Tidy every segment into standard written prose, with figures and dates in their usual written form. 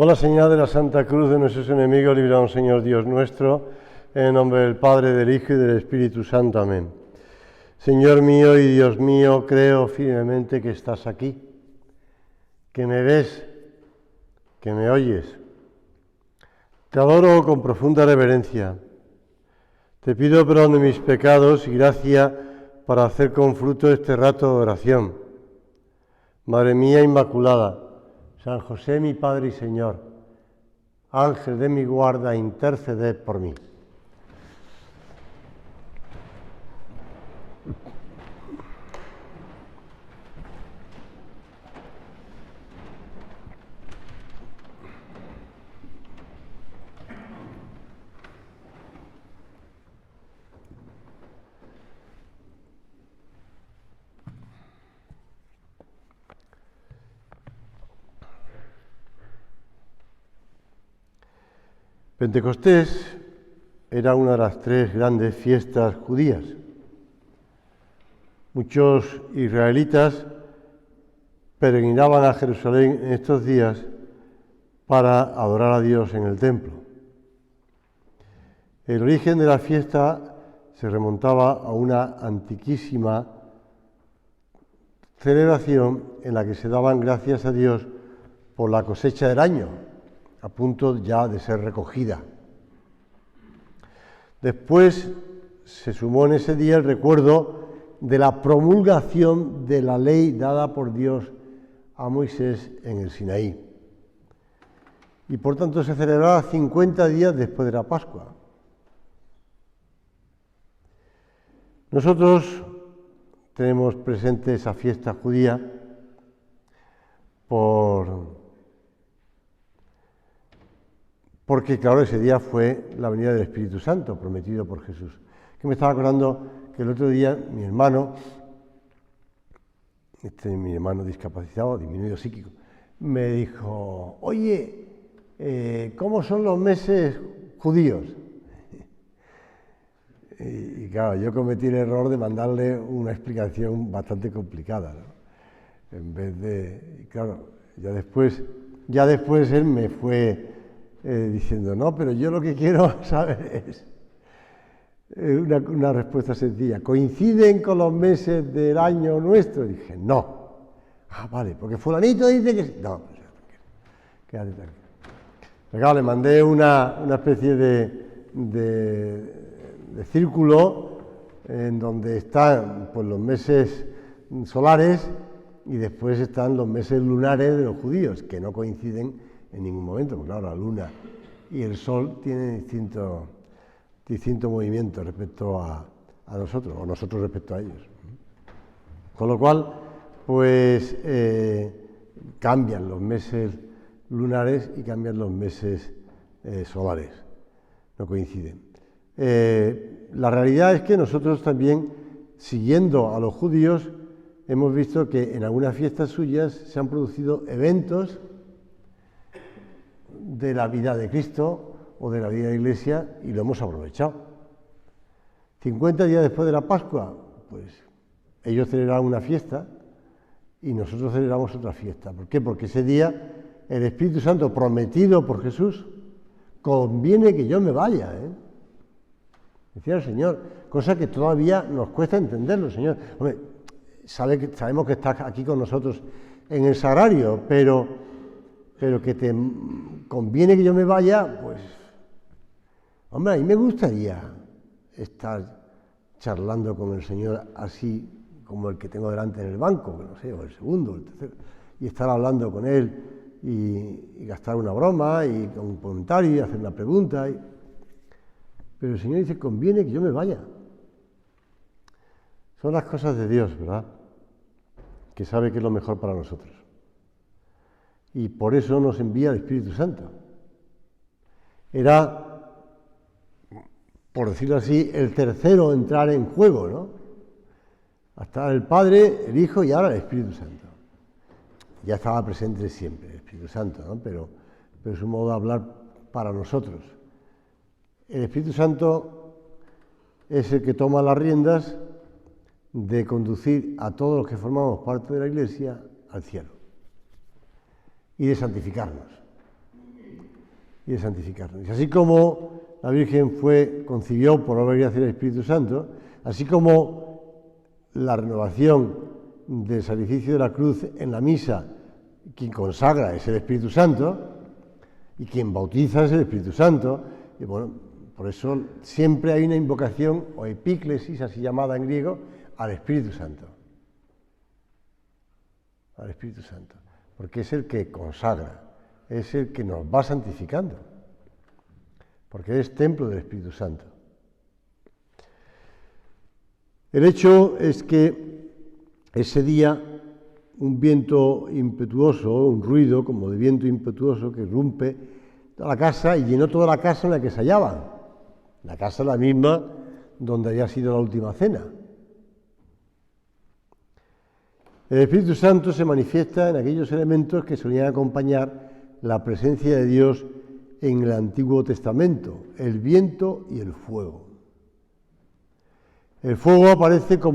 Por la señal de la Santa Cruz de nuestros enemigos, líbranos, Señor Dios nuestro, en el nombre del Padre, del Hijo y del Espíritu Santo. Amén. Señor mío y Dios mío, creo firmemente que estás aquí, que me ves, que me oyes. Te adoro con profunda reverencia. Te pido perdón de mis pecados y gracia para hacer con fruto este rato de oración. Madre mía Inmaculada, San José mi Padre y Señor, Ángel de mi guarda, interceded por mí. Pentecostés era una de las tres grandes fiestas judías. Muchos israelitas peregrinaban a Jerusalén en estos días para adorar a Dios en el templo. El origen de la fiesta se remontaba a una antiquísima celebración en la que se daban gracias a Dios por la cosecha del año, a punto ya de ser recogida. Después se sumó en ese día el recuerdo de la promulgación de la ley dada por Dios a Moisés en el Sinaí. Y por tanto se celebraba 50 días después de la Pascua. Nosotros tenemos presente esa fiesta judía porque claro, ese día fue la venida del Espíritu Santo, prometido por Jesús. Que me estaba acordando que el otro día mi hermano discapacitado, disminuido psíquico, me dijo, oye, ¿cómo son los meses judíos? Y claro, yo cometí el error de mandarle una explicación bastante complicada, ¿no? En vez de, claro, ya después él me fue diciendo, no, pero yo lo que quiero saber es una respuesta sencilla. ¿Coinciden con los meses del año nuestro? Y dije, no. Ah, vale, porque fulanito dice que sí. No, pues quédate tranquilo. Pero claro, le mandé una especie de círculo en donde están pues, los meses solares y después están los meses lunares de los judíos, que no coinciden en ningún momento, porque claro, la luna y el sol tienen distinto movimiento respecto a nosotros, o nosotros respecto a ellos. Con lo cual, pues cambian los meses lunares y cambian los meses solares, no coinciden. La realidad es que nosotros también, siguiendo a los judíos, hemos visto que en algunas fiestas suyas se han producido eventos de la vida de Cristo o de la vida de la Iglesia y lo hemos aprovechado. 50 días después de la Pascua, pues ellos celebraron una fiesta y nosotros celebramos otra fiesta. ¿Por qué? Porque ese día el Espíritu Santo prometido por Jesús, conviene que yo me vaya, decía el Señor, cosa que todavía nos cuesta entenderlo, Señor. Hombre, sabemos que estás aquí con nosotros en el sagrario, pero que te conviene que yo me vaya, pues, hombre, a mí me gustaría estar charlando con el Señor así como el que tengo delante en el banco, no sé, o el segundo, o el tercero, y estar hablando con él y gastar una broma y con un comentario y hacer una pregunta. Pero el Señor dice, conviene que yo me vaya. Son las cosas de Dios, ¿verdad? Que sabe que es lo mejor para nosotros. Y por eso nos envía el Espíritu Santo. Era, por decirlo así, el tercero entrar en juego, ¿no? Hasta el Padre, el Hijo y ahora el Espíritu Santo. Ya estaba presente siempre el Espíritu Santo, ¿no? Pero es un modo de hablar para nosotros. El Espíritu Santo es el que toma las riendas de conducir a todos los que formamos parte de la Iglesia al cielo y de santificarnos. y de santificarnos. Y así como la Virgen concibió por obra y gracia del Espíritu Santo, así como la renovación del sacrificio de la cruz en la misa, quien consagra es el Espíritu Santo, y quien bautiza es el Espíritu Santo, y bueno, por eso siempre hay una invocación, o epíclesis, así llamada en griego, al Espíritu Santo. Al Espíritu Santo, porque es el que consagra, es el que nos va santificando, porque es templo del Espíritu Santo. El hecho es que ese día un viento impetuoso, un ruido como de viento impetuoso que irrumpe toda la casa y llenó toda la casa en la que se hallaban. La casa la misma donde había sido la última cena. El Espíritu Santo se manifiesta en aquellos elementos que solían acompañar la presencia de Dios en el Antiguo Testamento, el viento y el fuego. El fuego aparece en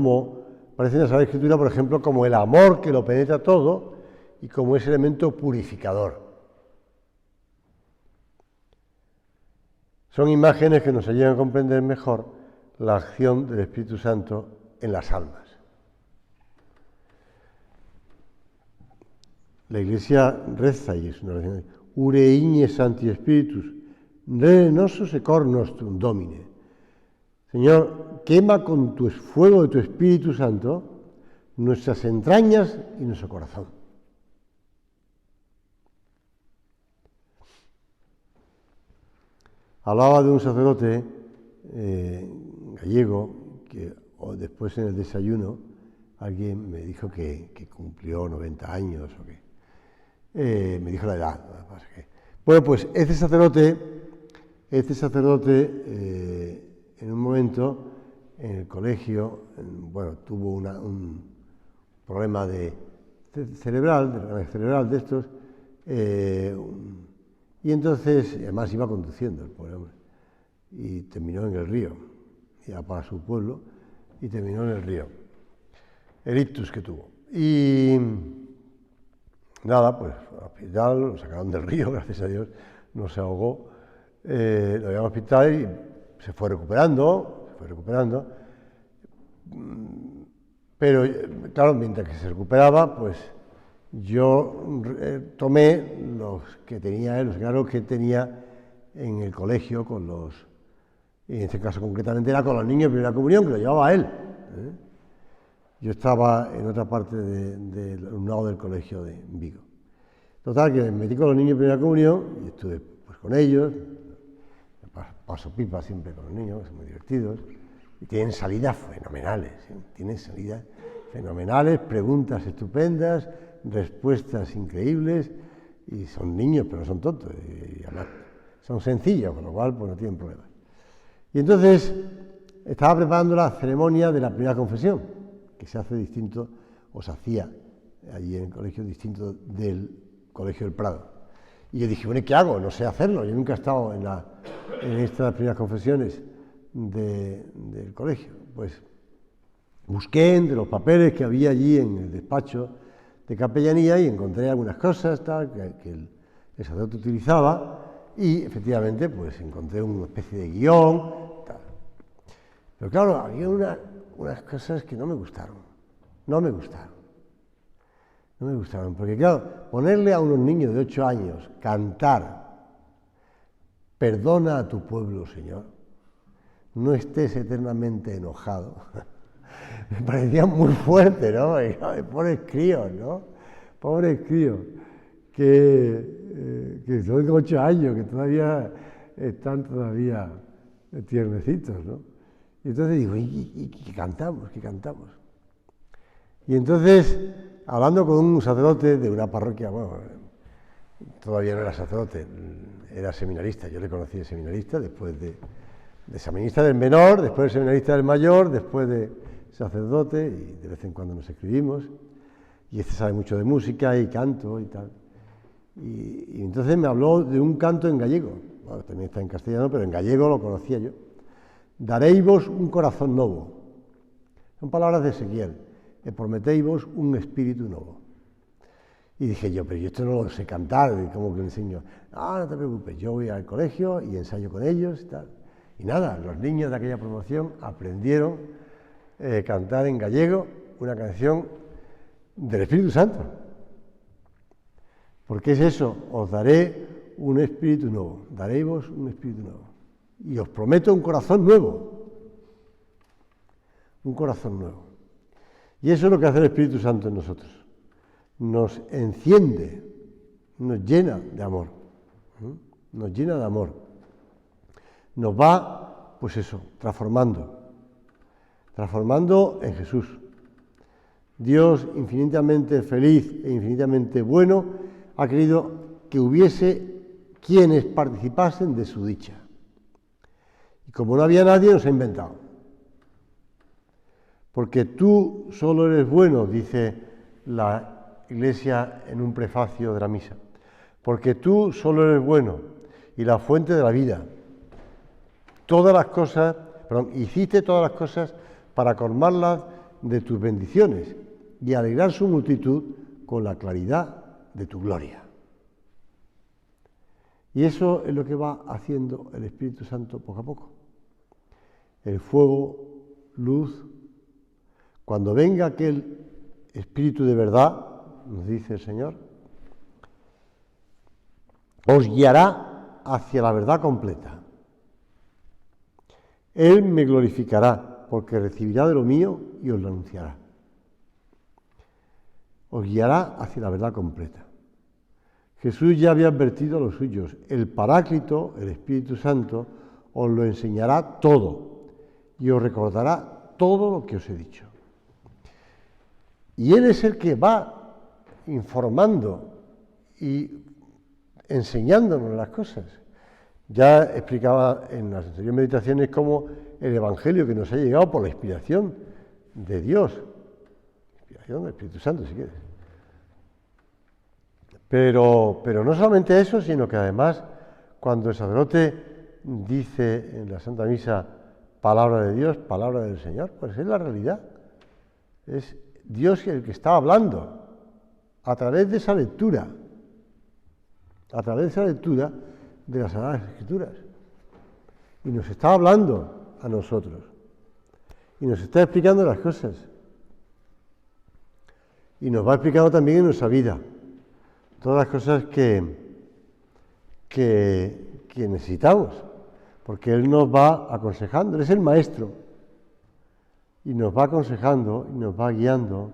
la Sagrada Escritura, por ejemplo, como el amor que lo penetra todo y como ese elemento purificador. Son imágenes que nos ayudan a comprender mejor la acción del Espíritu Santo en las almas. La Iglesia reza, y es una oración, Ure igne Sancti Spiritus, re nosos e cor nostrum Domine. Señor, quema con tu fuego de tu Espíritu Santo nuestras entrañas y nuestro corazón. Hablaba de un sacerdote gallego que después en el desayuno alguien me dijo que cumplió 90 años o que me dijo la edad. Bueno, pues este sacerdote en un momento en el colegio, tuvo un problema cerebral de estos, y entonces, además iba conduciendo el pobre hombre, y terminó en el río, iba para su pueblo, y terminó en el río, el ictus que tuvo. Y nada, pues al hospital, lo sacaron del río, gracias a Dios, no se ahogó, lo llevaron al hospital y se fue recuperando, pero claro, mientras que se recuperaba, pues yo tomé los que tenía él, los encargos que tenía en el colegio y en este caso concretamente era con los niños de primera comunión, que lo llevaba él. Yo estaba en otra parte del alumnado del colegio de Vigo. Total, que me metí con los niños de primera comunión y estuve pues con ellos, paso pipa siempre con los niños, que son muy divertidos, y tienen salidas fenomenales, preguntas estupendas, respuestas increíbles, y son niños, pero no son tontos, y además son sencillos, con lo cual pues no tienen problemas. Y entonces estaba preparando la ceremonia de la primera confesión, que se hace distinto, o se hacía allí en el colegio distinto del Colegio del Prado. Y yo dije, bueno, ¿qué hago? No sé hacerlo, yo nunca he estado en estas primeras confesiones del colegio. Pues busqué entre los papeles que había allí en el despacho de capellanía y encontré algunas cosas que el sacerdote utilizaba y efectivamente pues encontré una especie de guión, tal. Pero claro, había unas cosas que no me gustaron, porque claro, ponerle a unos niños de 8 años cantar, perdona a tu pueblo, Señor, no estés eternamente enojado, me parecía muy fuerte, ¿no? Pobres críos, que son de 8 años, que todavía están tiernecitos, ¿no? Y entonces digo, ¿y qué cantamos? Y entonces, hablando con un sacerdote de una parroquia, todavía no era sacerdote, era seminarista, yo le conocí de seminarista, después de seminarista del menor, después de seminarista del mayor, después de sacerdote, y de vez en cuando nos escribimos, y sabe mucho de música y canto y tal. Y entonces me habló de un canto en gallego, también está en castellano, pero en gallego lo conocía yo. Dareivos un corazón novo. Son palabras de Ezequiel. E prometeivos un espíritu novo. Y dije yo, pero yo esto no lo sé cantar, ¿cómo que lo enseño? Ah, no te preocupes, yo voy al colegio y ensayo con ellos y tal. Y nada, los niños de aquella promoción aprendieron cantar en gallego una canción del Espíritu Santo. Porque es eso, os daré un espíritu nuevo, daréis un espíritu nuevo. Y os prometo un corazón nuevo. Un corazón nuevo. Y eso es lo que hace el Espíritu Santo en nosotros. Nos enciende, nos llena de amor. Nos llena de amor. Nos va, pues eso, transformando en Jesús. Dios, infinitamente feliz e infinitamente bueno, ha querido que hubiese quienes participasen de su dicha. Y como no había nadie, nos ha inventado. Porque tú solo eres bueno, dice la Iglesia en un prefacio de la misa. Porque tú solo eres bueno y la fuente de la vida. Hiciste todas las cosas para colmarlas de tus bendiciones y alegrar su multitud con la claridad de tu gloria. Y eso es lo que va haciendo el Espíritu Santo poco a poco. El fuego, luz. Cuando venga aquel Espíritu de verdad, nos dice el Señor, os guiará hacia la verdad completa. Él me glorificará, porque recibirá de lo mío y os lo anunciará. Os guiará hacia la verdad completa. Jesús ya había advertido a los suyos, el Paráclito, el Espíritu Santo, os lo enseñará todo y os recordará todo lo que os he dicho. Y Él es el que va informando y enseñándonos las cosas. Ya explicaba en las anteriores meditaciones cómo el Evangelio que nos ha llegado por la inspiración de Dios, inspiración del Espíritu Santo, si quieres. Pero no solamente eso, sino que además, cuando el sacerdote dice en la Santa Misa, palabra de Dios, palabra del Señor, pues es la realidad. Es Dios el que está hablando a través de esa lectura, de las Sagradas Escrituras. Y nos está hablando a nosotros. Y nos está explicando las cosas. Y nos va explicando también en nuestra vida todas las cosas que necesitamos. Porque Él nos va aconsejando. Él es el Maestro. Y nos va aconsejando y nos va guiando.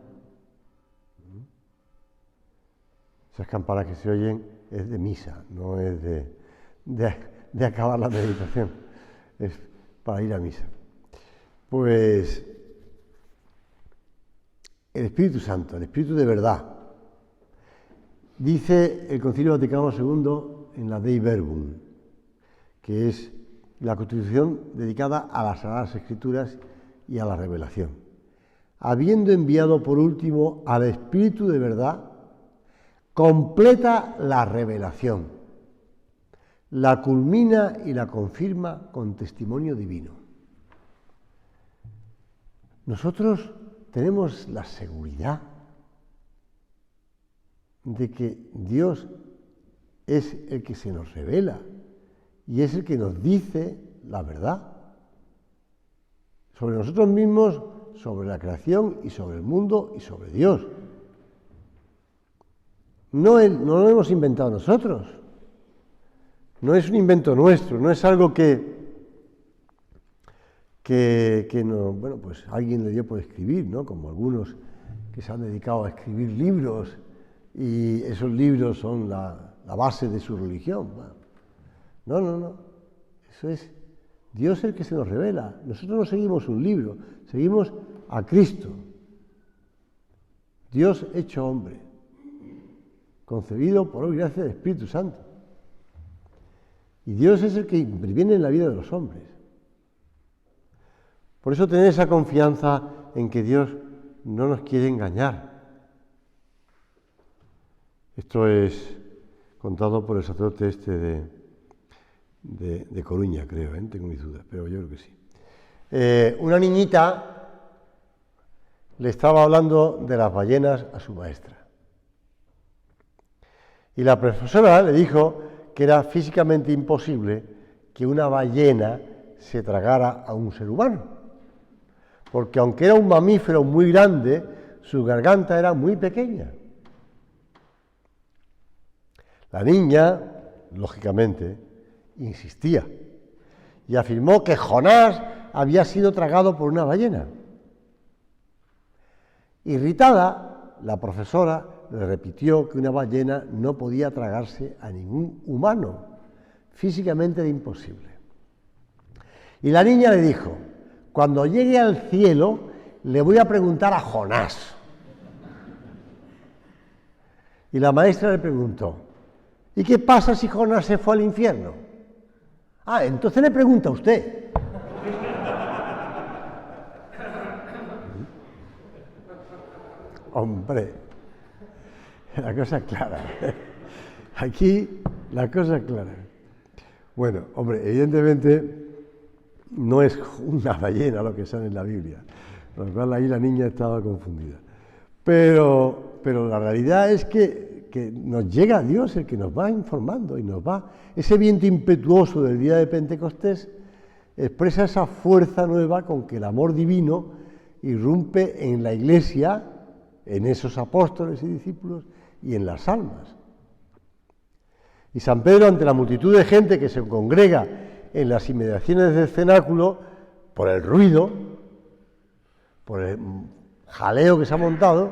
Esas campanas que se oyen es de misa, no es de acabar la meditación, es para ir a misa. Pues el Espíritu Santo, el Espíritu de verdad. Dice el Concilio Vaticano II en la Dei Verbum, que es la constitución dedicada a las Sagradas Escrituras y a la revelación. Habiendo enviado por último al Espíritu de verdad, completa la revelación, la culmina y la confirma con testimonio divino. Nosotros tenemos la seguridad de que Dios es el que se nos revela y es el que nos dice la verdad sobre nosotros mismos, sobre la creación y sobre el mundo y sobre Dios. No lo hemos inventado nosotros, no es un invento nuestro, no es algo que no, bueno, pues alguien le dio por escribir, ¿no? Como algunos que se han dedicado a escribir libros y esos libros son la base de su religión. Bueno, no, eso es Dios el que se nos revela. Nosotros no seguimos un libro, seguimos a Cristo, Dios hecho hombre, concebido por obra y gracia del Espíritu Santo. Y Dios es el que interviene en la vida de los hombres. Por eso tener esa confianza en que Dios no nos quiere engañar. Esto es contado por el sacerdote de Coruña, creo, tengo mis dudas, pero yo creo que sí. Una niñita le estaba hablando de las ballenas a su maestra. Y la profesora le dijo que era físicamente imposible que una ballena se tragara a un ser humano, porque aunque era un mamífero muy grande, su garganta era muy pequeña. La niña, lógicamente, insistía y afirmó que Jonás había sido tragado por una ballena. Irritada, la profesora le repitió que una ballena no podía tragarse a ningún humano, físicamente era imposible. Y la niña le dijo: cuando llegue al cielo le voy a preguntar a Jonás. Y la maestra le preguntó: ¿y qué pasa si Jonás se fue al infierno? Ah, entonces le pregunta a usted. Hombre, la cosa es clara. Aquí la cosa es clara. Bueno, hombre, evidentemente no es una ballena lo que sale en la Biblia, por lo cual ahí la niña estaba confundida. Pero la realidad es que nos llega a Dios el que nos va informando y nos va. Ese viento impetuoso del día de Pentecostés expresa esa fuerza nueva con que el amor divino irrumpe en la Iglesia, en esos apóstoles y discípulos y en las almas. Y San Pedro, ante la multitud de gente que se congrega en las inmediaciones del cenáculo, por el ruido, por el jaleo que se ha montado,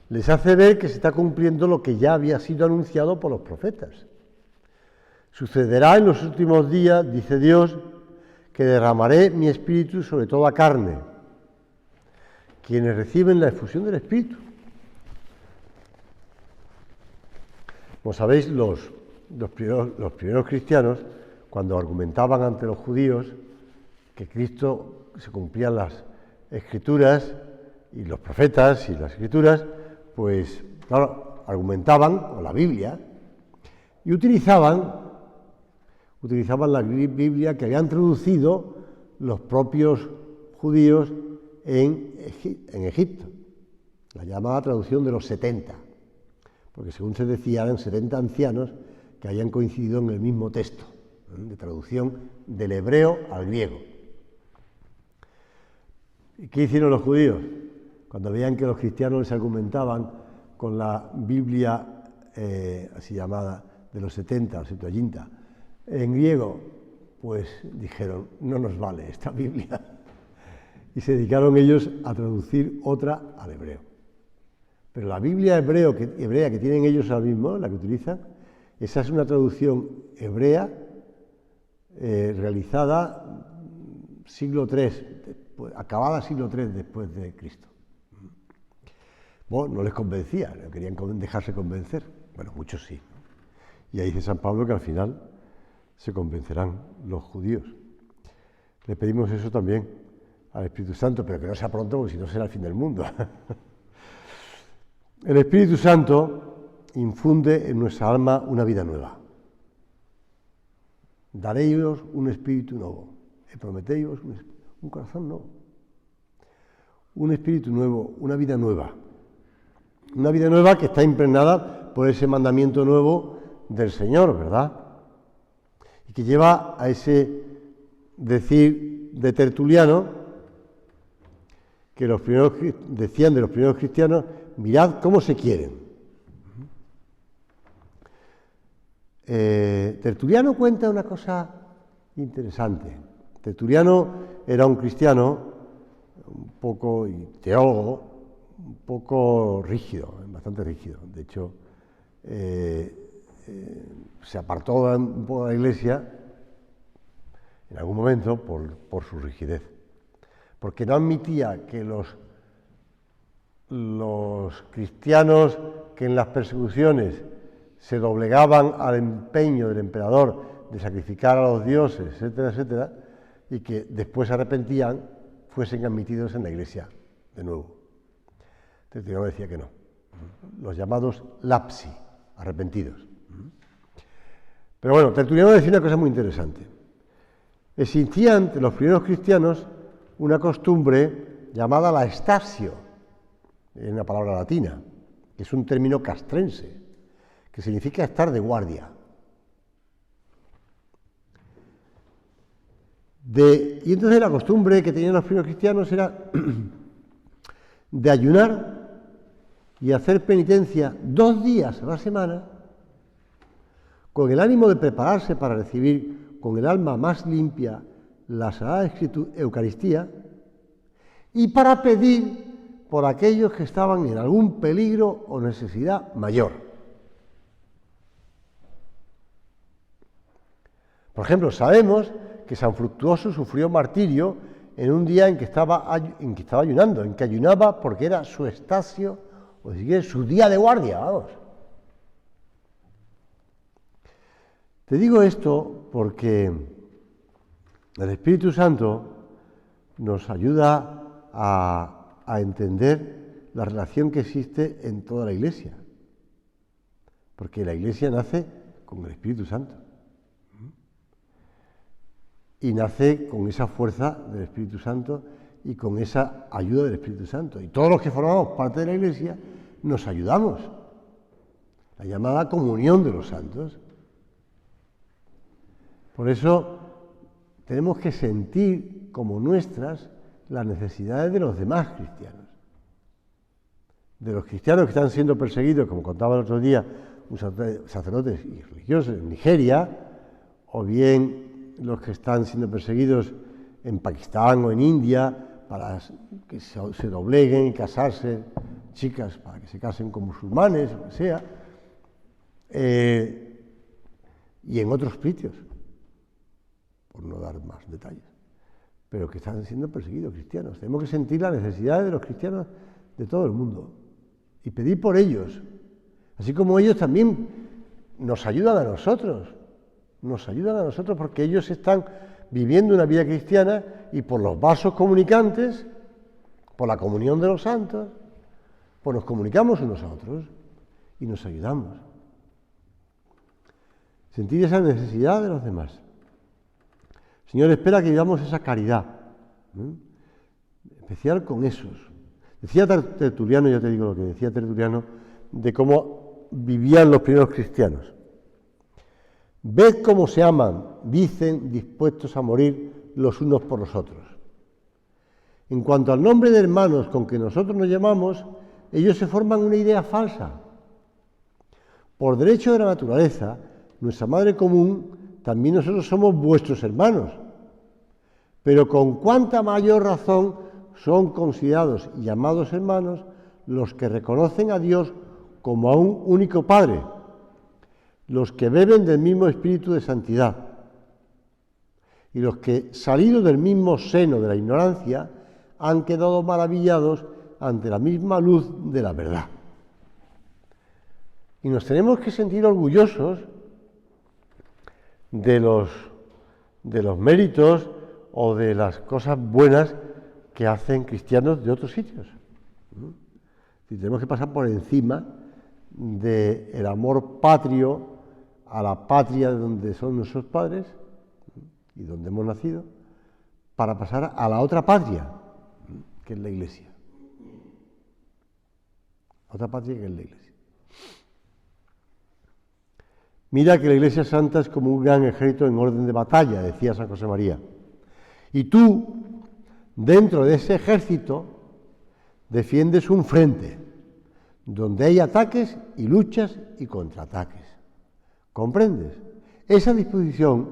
les hace ver que se está cumpliendo lo que ya había sido anunciado por los profetas. Sucederá en los últimos días, dice Dios, que derramaré mi espíritu sobre toda carne. Quienes reciben la efusión del Espíritu. Como sabéis, los primeros cristianos, cuando argumentaban ante los judíos que Cristo se cumplían las Escrituras y los profetas y las Escrituras, pues claro, argumentaban con la Biblia y utilizaban la Biblia que habían traducido los propios judíos en Egipto, la llamada traducción de los 70, porque según se decía eran 70 ancianos que habían coincidido en el mismo texto, de traducción del hebreo al griego. ¿Y qué hicieron los judíos? Cuando veían que los cristianos les argumentaban con la Biblia así llamada de los 70, o Septuaginta, en griego, pues dijeron: no nos vale esta Biblia. Y se dedicaron ellos a traducir otra al hebreo. Pero la Biblia hebrea que tienen ellos ahora mismo, la que utilizan, esa es una traducción hebrea realizada siglo III, acabada siglo III después de Cristo. Bueno, no les convencía, no querían dejarse convencer. Bueno, muchos sí. Y ahí dice San Pablo que al final se convencerán los judíos. Le pedimos eso también al Espíritu Santo, pero que no sea pronto, porque si no será el fin del mundo. El Espíritu Santo infunde en nuestra alma una vida nueva. Daréis un espíritu nuevo, y prometéis un corazón nuevo. Un espíritu nuevo, una vida nueva. Una vida nueva que está impregnada por ese mandamiento nuevo del Señor, ¿verdad? Y que lleva a ese decir de Tertuliano, que decían de los primeros cristianos: mirad cómo se quieren. Tertuliano cuenta una cosa interesante. Tertuliano era un cristiano un poco, y teólogo, un poco rígido, bastante rígido. De hecho, se apartó un poco de la Iglesia en algún momento por su rigidez, porque no admitía que los cristianos que en las persecuciones se doblegaban al empeño del emperador de sacrificar a los dioses, etcétera, etcétera, y que después se arrepentían, fuesen admitidos en la Iglesia de nuevo. Tertuliano decía que no. Los llamados lapsi, arrepentidos. Pero bueno, Tertuliano decía una cosa muy interesante. Existía entre los primeros cristianos una costumbre llamada la extasio, es una palabra latina, que es un término castrense, que significa estar de guardia. Y entonces la costumbre que tenían los primeros cristianos era de ayunar y hacer penitencia 2 días a la semana, con el ánimo de prepararse para recibir con el alma más limpia la Sagrada Eucaristía, y para pedir por aquellos que estaban en algún peligro o necesidad mayor. Por ejemplo, sabemos que San Fructuoso sufrió martirio en un día en que estaba ayunando, en que ayunaba porque era su estacio, o si quieres, su día de guardia, vamos. Te digo esto porque el Espíritu Santo nos ayuda a entender la relación que existe en toda la Iglesia, porque la Iglesia nace con el Espíritu Santo y nace con esa fuerza del Espíritu Santo y con esa ayuda del Espíritu Santo, y todos los que formamos parte de la Iglesia nos ayudamos, la llamada comunión de los santos. Por eso tenemos que sentir como nuestras las necesidades de los demás cristianos. De los cristianos que están siendo perseguidos, como contaba el otro día un sacerdote y religioso en Nigeria, o bien los que están siendo perseguidos en Pakistán o en India para que se dobleguen y casarse, chicas para que se casen con musulmanes, o lo que sea, y en otros sitios, por no dar más detalles, pero que están siendo perseguidos cristianos. Tenemos que sentir las necesidades de los cristianos de todo el mundo y pedir por ellos, así como ellos también nos ayudan a nosotros porque ellos están viviendo una vida cristiana y por los vasos comunicantes, por la comunión de los santos, pues nos comunicamos unos a otros y nos ayudamos. Sentir esa necesidad de los demás. El Señor espera que vivamos esa caridad, especial con esos. Decía Tertuliano, ya te digo lo que decía Tertuliano, de cómo vivían los primeros cristianos. Ved cómo se aman, dicen, dispuestos a morir los unos por los otros. En cuanto al nombre de hermanos con que nosotros nos llamamos, ellos se forman una idea falsa. Por derecho de la naturaleza, nuestra madre común, también nosotros somos vuestros hermanos. Pero con cuánta mayor razón son considerados y llamados hermanos los que reconocen a Dios como a un único Padre, los que beben del mismo espíritu de santidad y los que, salidos del mismo seno de la ignorancia, han quedado maravillados ante la misma luz de la verdad. Y nos tenemos que sentir orgullosos de los méritos o de las cosas buenas que hacen cristianos de otros sitios. Y tenemos que pasar por encima del amor patrio a la patria de donde son nuestros padres y donde hemos nacido, para pasar a la otra patria, que es la Iglesia. Otra patria que es la Iglesia. Mira que la Iglesia Santa es como un gran ejército en orden de batalla, decía San José María. Y tú, dentro de ese ejército, defiendes un frente, donde hay ataques y luchas y contraataques. ¿Comprendes? Esa disposición,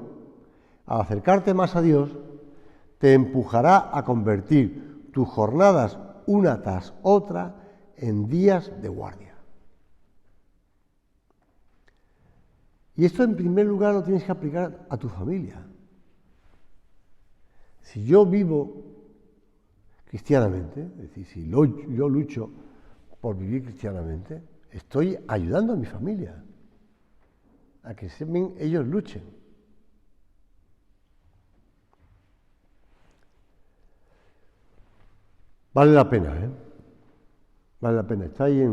al acercarte más a Dios, te empujará a convertir tus jornadas una tras otra en días de guardia. Y esto en primer lugar lo tienes que aplicar a tu familia. Si yo vivo cristianamente, es decir, si yo lucho por vivir cristianamente, estoy ayudando a mi familia a que ellos luchen. Vale la pena, Vale la pena. Está ahí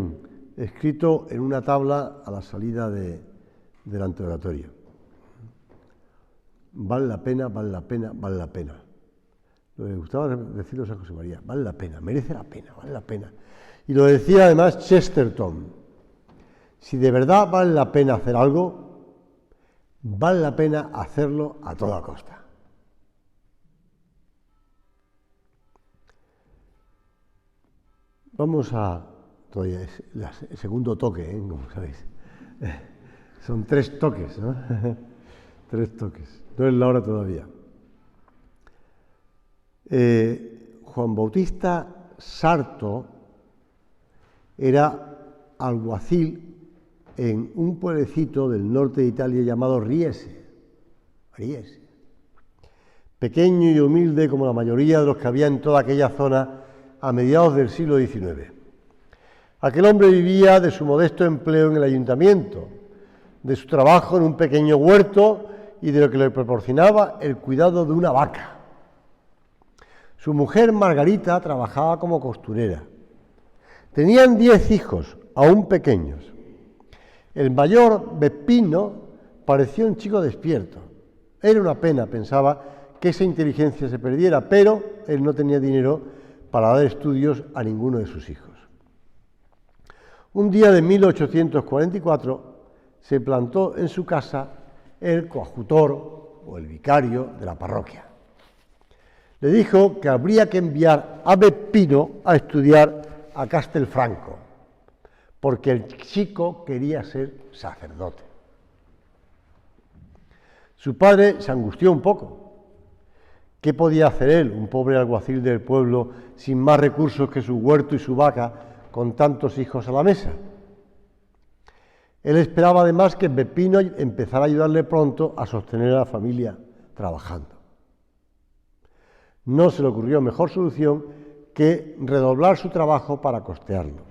escrito en una tabla a la salida del anteoratorio. Vale la pena, vale la pena, vale la pena. Lo que gustaba decirlo a San José María, vale la pena, merece la pena, vale la pena. Y lo decía además Chesterton. Si de verdad vale la pena hacer algo, vale la pena hacerlo a toda costa. Vamos a... Todavía es el segundo toque, como sabéis. Son 3 toques, ¿no? 3 toques. No es la hora todavía. Juan Bautista Sarto era alguacil en un pueblecito del norte de Italia llamado Riese. Riese. Pequeño y humilde como la mayoría de los que había en toda aquella zona a mediados del siglo XIX. Aquel hombre vivía de su modesto empleo en el ayuntamiento, de su trabajo en un pequeño huerto y de lo que le proporcionaba el cuidado de una vaca. Su mujer Margarita trabajaba como costurera. Tenían 10 hijos, aún pequeños. El mayor, Beppino, parecía un chico despierto. Era una pena, pensaba, que esa inteligencia se perdiera, pero él no tenía dinero para dar estudios a ninguno de sus hijos. Un día de 1844 se plantó en su casa el coadjutor o el vicario de la parroquia. Le dijo que habría que enviar a Beppino a estudiar a Castelfranco, porque el chico quería ser sacerdote. Su padre se angustió un poco. ¿Qué podía hacer él, un pobre alguacil del pueblo, sin más recursos que su huerto y su vaca, con tantos hijos a la mesa? Él esperaba además que Beppino empezara a ayudarle pronto a sostener a la familia trabajando. No se le ocurrió mejor solución que redoblar su trabajo para costearlo,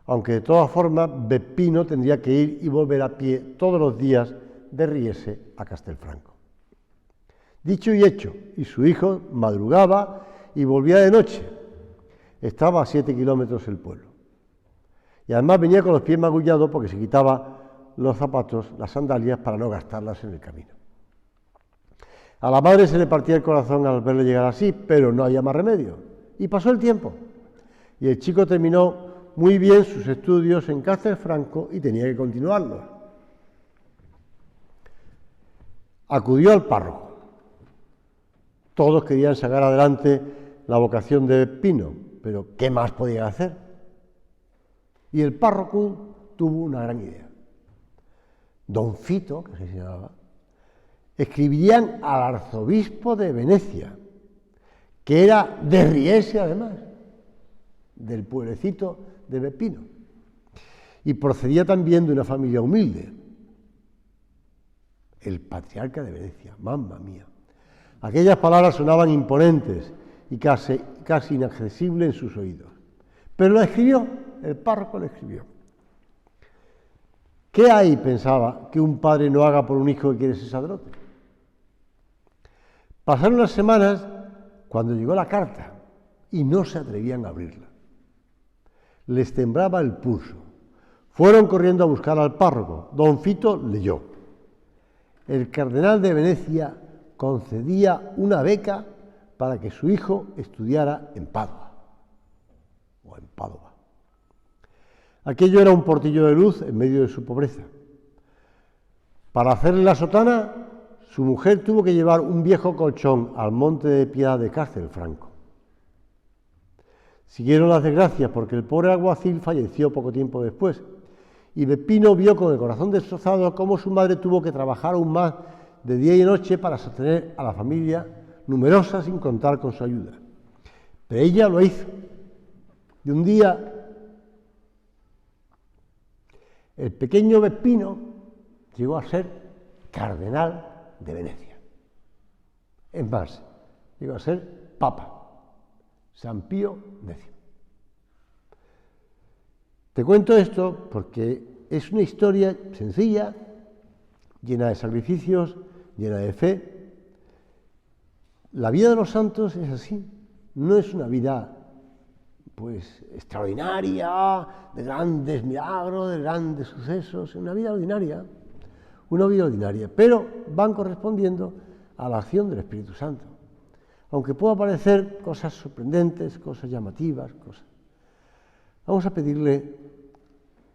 aunque de todas formas Beppino tendría que ir y volver a pie todos los días de Riese a Castelfranco. Dicho y hecho, y su hijo madrugaba y volvía de noche. Estaba a 7 kilómetros el pueblo. Y además venía con los pies magullados porque se quitaba los zapatos, las sandalias, para no gastarlas en el camino. A la madre se le partía el corazón al verle llegar así, pero no había más remedio. Y pasó el tiempo. Y el chico terminó muy bien sus estudios en Castelfranco y tenía que continuarlos. Acudió al párroco. Todos querían sacar adelante la vocación de Beppino, pero ¿qué más podían hacer? Y el párroco tuvo una gran idea. Don Fito, que se llamaba, escribirían al arzobispo de Venecia, que era de Riese además, del pueblecito de Beppino, y procedía también de una familia humilde, el patriarca de Venecia, mamma mía. Aquellas palabras sonaban imponentes y casi inaccesibles en sus oídos, pero la escribió, el párroco la escribió. ¿Qué hay, pensaba, que un padre no haga por un hijo que quiere ser sacerdote? Pasaron las semanas cuando llegó la carta y no se atrevían a abrirla. Les temblaba el pulso. Fueron corriendo a buscar al párroco. Don Fito leyó. El cardenal de Venecia concedía una beca para que su hijo estudiara en Padua o en Padua. Aquello era un portillo de luz en medio de su pobreza. Para hacerle la sotana, su mujer tuvo que llevar un viejo colchón al monte de Piedad de Castelfranco. Siguieron las desgracias porque el pobre alguacil falleció poco tiempo después y Beppino vio con el corazón destrozado cómo su madre tuvo que trabajar aún más de día y noche para sostener a la familia numerosa sin contar con su ayuda. Pero ella lo hizo. Y un día el pequeño Beppino llegó a ser cardenal de Venecia. Es más, llegó a ser papa, San Pío X. Te cuento esto porque es una historia sencilla, llena de sacrificios, llena de fe. La vida de los santos es así, no es una vida pues extraordinaria, de grandes milagros, de grandes sucesos, es una vida ordinaria, pero van correspondiendo a la acción del Espíritu Santo. Aunque pueda parecer cosas sorprendentes, cosas llamativas, cosas. Vamos a pedirle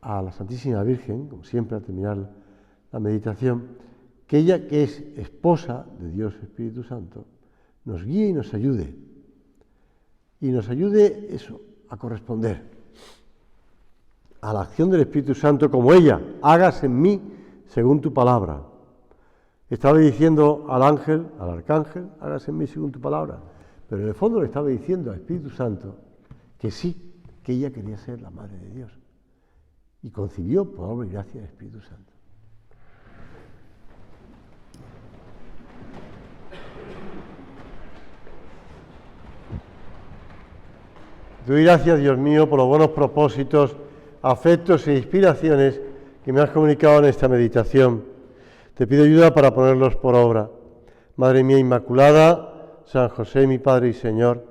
a la Santísima Virgen, como siempre al terminar la meditación, que ella, que es esposa de Dios Espíritu Santo, nos guíe y nos ayude. Y nos ayude eso, a corresponder a la acción del Espíritu Santo como ella, hágase en mí según tu palabra. Estaba diciendo al ángel, al arcángel, hágase en mí según tu palabra. Pero en el fondo le estaba diciendo al Espíritu Santo que sí, que ella quería ser la Madre de Dios. Y concibió por obra y gracia del Espíritu Santo. Te doy gracias, Dios mío, por los buenos propósitos, afectos e inspiraciones que me has comunicado en esta meditación. Te pido ayuda para ponerlos por obra. Madre mía Inmaculada, San José, mi Padre y Señor,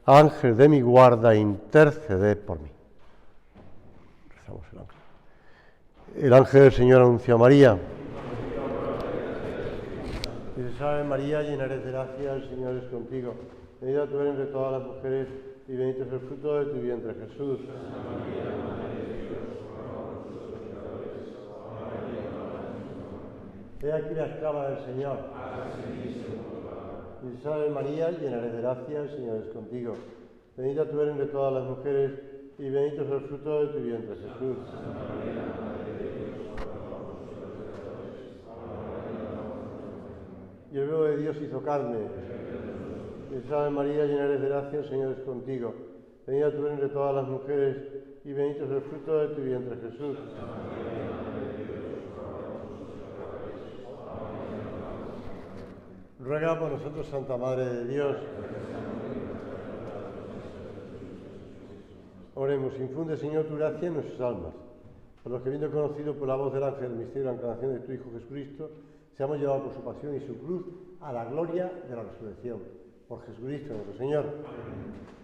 ángel de mi guarda, interceded por mí. Rezamos el ángel. El ángel del Señor anunció a María. Que se salve María, llena eres de gracia, el Señor es contigo. Bendita tú eres entre todas las mujeres y bendito es el fruto de tu vientre, Jesús. He aquí la esclava del Señor. Y se salve María, llena eres de gracia, el Señor es contigo. Bendita tú eres entre todas las mujeres y bendito es el fruto de tu vientre, Jesús. Y el Verbo de Dios hizo carne. Y se salve María, llena eres de gracia, el Señor es contigo. Bendita tú eres entre todas las mujeres y bendito es el fruto de tu vientre, Jesús. Ruega por nosotros, Santa Madre de Dios. Oremos, infunde, Señor, tu gracia en nuestras almas. Por los que, viendo conocido por la voz del ángel el misterio de la encarnación de tu Hijo Jesucristo, seamos llevados por su pasión y su cruz a la gloria de la resurrección. Por Jesucristo nuestro Señor. Amén.